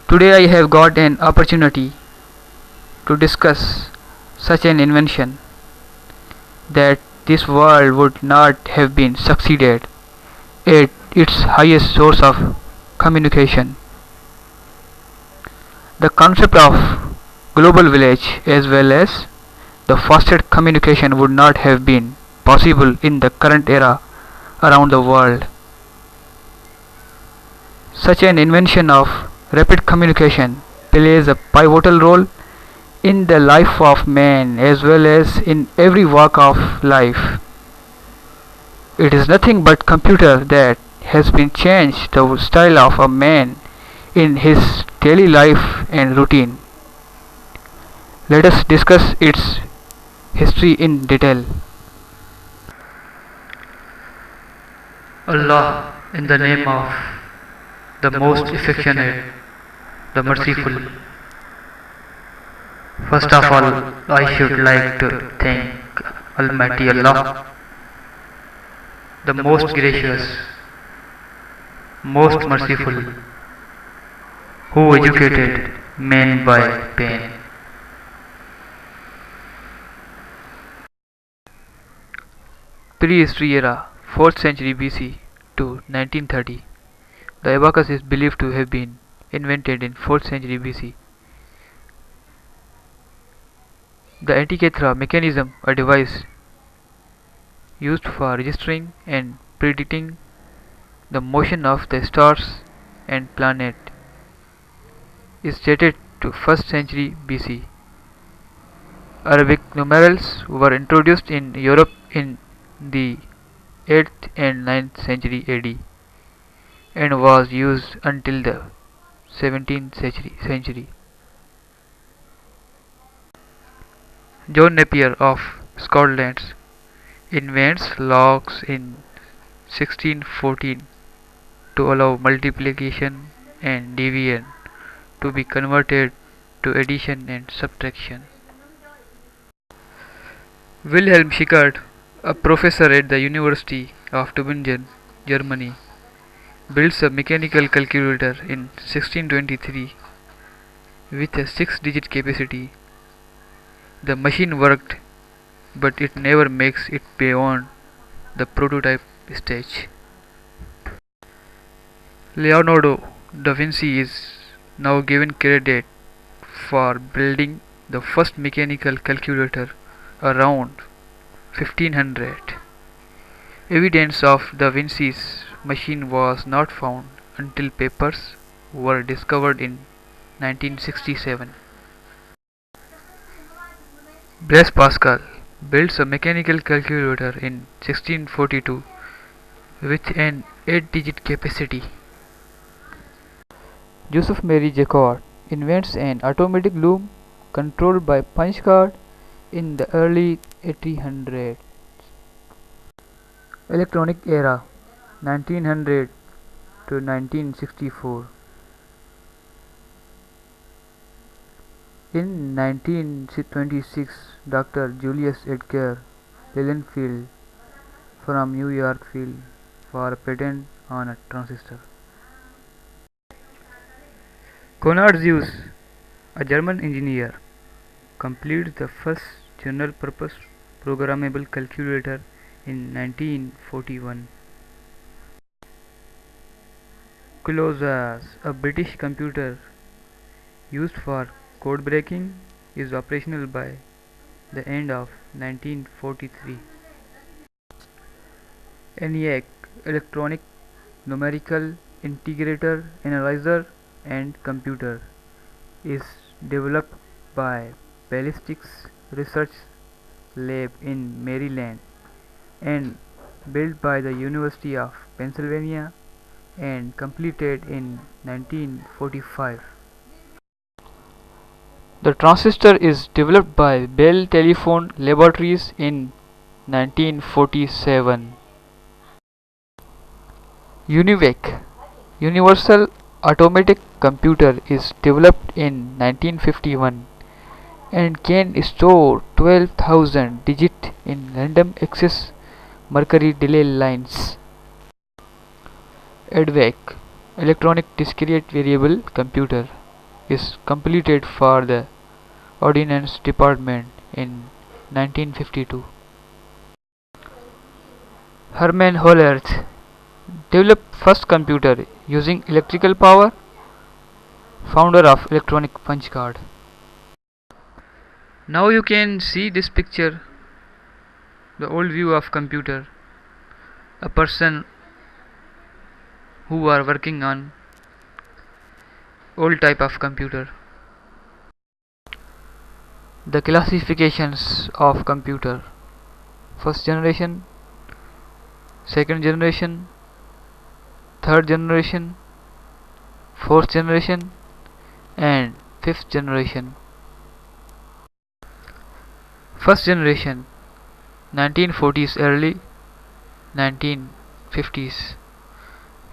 Today I have got an opportunity to discuss such an invention that this world would not have been succeeded at its highest source of communication. The concept of global village as well as the fastest communication would not have been possible in the current era around the world. Such an invention of rapid communication plays a pivotal role in the life of man as well as in every walk of life. It is nothing but computer that has been changed the style of a man in his daily life and routine. Let us discuss its history in detail. Allah, in the name of the most affectionate, the merciful. First of all, I should like to thank Almighty Allah, the most gracious, most merciful, who educated man by pain. Prehistory era 4th century BC to 1930. The abacus is believed to have been invented in 4th century BC. The Antikythera mechanism, a device used for registering and predicting the motion of the stars and planets, is dated to 1st century BC. Arabic numerals were introduced in Europe in the 8th and 9th century AD and was used until the 17th century. John Napier of Scotland invents logs in 1614 to allow multiplication and division to be converted to addition and subtraction. Wilhelm Schickard, a professor at the University of Tübingen, Germany, builds a mechanical calculator in 1623 with a 6-digit capacity. The machine worked, but it never makes it beyond the prototype stage. Leonardo da Vinci is now given credit for building the first mechanical calculator around 1500. Evidence of da Vinci's machine was not found until papers were discovered in 1967. Blaise Pascal builds a mechanical calculator in 1642 with an 8-digit capacity. Joseph Marie Jacquard invents an automatic loom controlled by punch card in the early 1800s. Electronic era 1900 to 1964. In 1926, Dr. Julius Edgar Lilienfeld from New York filed for a patent on a transistor. Konrad Zuse, a German engineer, completed the first general-purpose programmable calculator in 1941. Colossus, a British computer used for code breaking, is operational by the end of 1943. ENIAC, electronic numerical integrator analyzer and computer, is developed by Ballistics Research Lab in Maryland and built by the University of Pennsylvania and completed in 1945. The transistor is developed by Bell Telephone Laboratories in 1947. UNIVAC, Universal Automatic Computer, is developed in 1951 and can store 12,000 digits in random access Mercury delay lines. EDVAC, Electronic Discrete Variable Computer, is completed for the Ordnance Department in 1952. Hermann Hollerith developed first computer using electrical power, founder of electronic punch card. Now you can see this picture, the old view of computer, a person who are working on old type of computer. The classifications of computer: first generation, second generation, third generation, fourth generation, and fifth generation. First generation, 1940s early 1950s.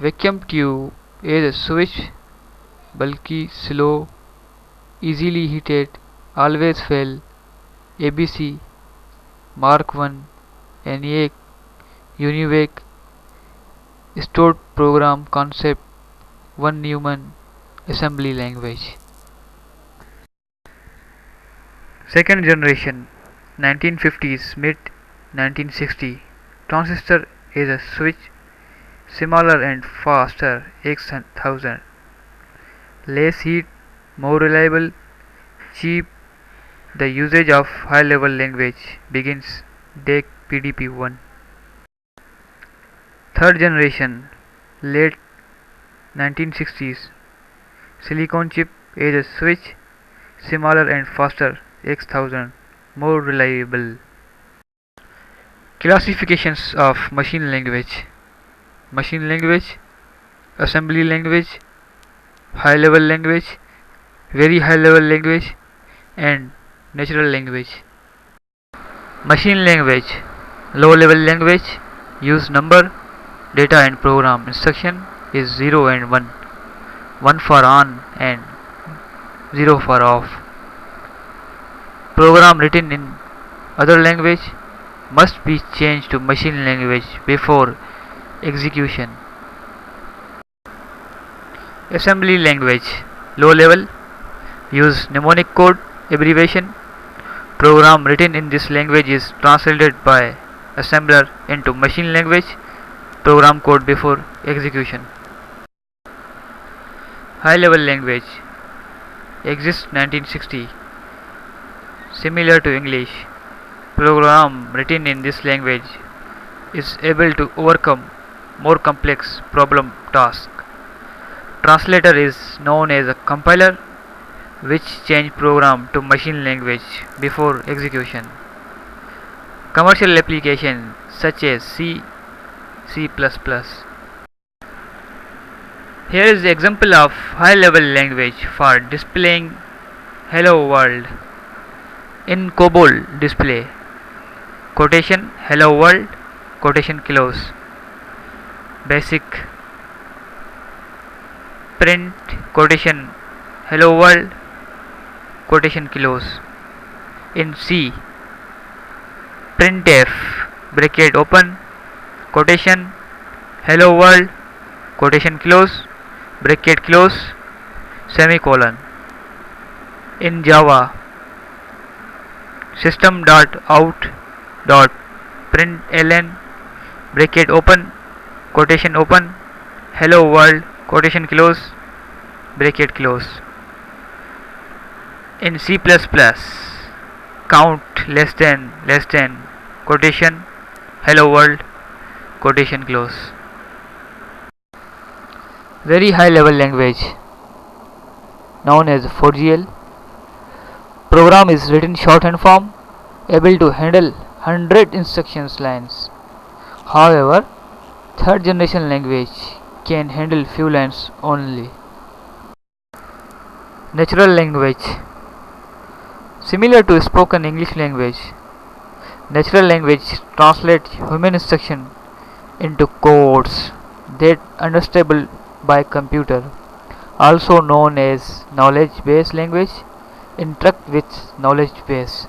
Vacuum tube is a switch, bulky, slow, easily heated, always fail. ABC, Mark 1, ENIAC, UNIVAC, stored program concept, 1 Neumann, assembly language. Second generation, 1950s mid 1960. Transistor is a switch, smaller and faster, X1000. Less heat, more reliable, cheap. The usage of high-level language begins DEC PDP-1. Third generation, late 1960s. Silicon chip is a switch, smaller and faster, X1000, more reliable. Classifications of machine language: machine language, assembly language, high level language, very high level language, and natural language. Machine language: low level language, use number, data and program. Instruction is 0 and 1, 1 for on and 0 for off. Program written in other language must be changed to machine language before execution. Assembly language: low level, use mnemonic code abbreviation. Program written in this language is translated by assembler into machine language program code before execution. High level language exists 1960, similar to English. Program written in this language is able to overcome more complex problem tasks. Translator is known as a compiler, which change program to machine language before execution. Commercial applications such as C, C++. Here is the example of high-level language for displaying Hello World. In COBOL display, quotation Hello World, quotation close. Basic print, quotation Hello World, quotation close. In C, printf, bracket open, quotation Hello World, quotation close, bracket close, semicolon. In Java, system.out.println, bracket open, quotation open, Hello World, quotation close, bracket close. In C++, count less than, quotation Hello World, quotation close. Very high level language known as 4GL. Program is written shorthand form, able to handle 100 instructions lines. However, third generation language can handle few lines only. Natural language: similar to spoken English language, natural language translates human instruction into codes that understandable by computer, also known as knowledge base language. Interact with knowledge base.